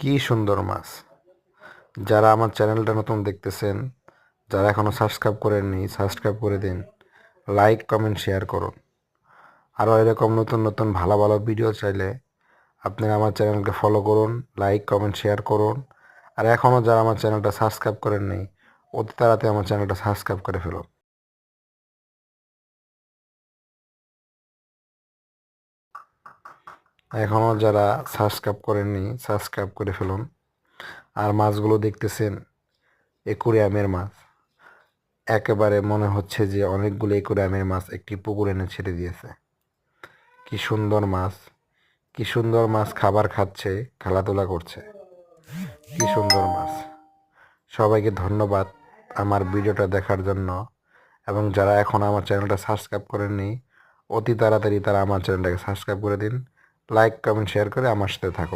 কি সুন্দর মাছ! যারা আমার চ্যানেলটা নতুন দেখতেছেন, যারা এখনও সাবস্ক্রাইব করেননি, সাবস্ক্রাইব করে দিন। লাইক, কমেন্ট, শেয়ার করুন। আরও এরকম নতুন নতুন ভালো ভালো ভিডিও চাইলে আপনারা আমার চ্যানেলকে ফলো করুন, লাইক, কমেন্ট, শেয়ার করুন। আর এখনও যারা আমার চ্যানেলটা সাবস্ক্রাইব করেননি, অতি তাড়াতাড়ি আমার চ্যানেলটা সাবস্ক্রাইব করে ফেলুন। এখনও যারা সাবস্ক্রাইব করেননি, সাবস্ক্রাইব করে ফেলুন। আর মাছগুলো দেখতেছেন অ্যাকুরিয়ামের মাছ। একেবারে মনে হচ্ছে যে অনেকগুলো অ্যাকুরিয়ামের মাছ একটি পুকুরে এনে ছেড়ে দিয়েছে। কি সুন্দর মাছ! কি সুন্দর মাছ খাবার খাচ্ছে, খেলাধুলা করছে। কি সুন্দর মাছ! সবাইকে ধন্যবাদ আমার ভিডিওটা দেখার জন্য। এবং যারা এখন আমার চ্যানেলটা সাবস্ক্রাইব করেননি, অতি তাড়াতাড়ি তারা আমার চ্যানেলটাকে সাবস্ক্রাইব করে দিন। লাইক, কমেন্ট, শেয়ার করে আমার সাথে থাকুন।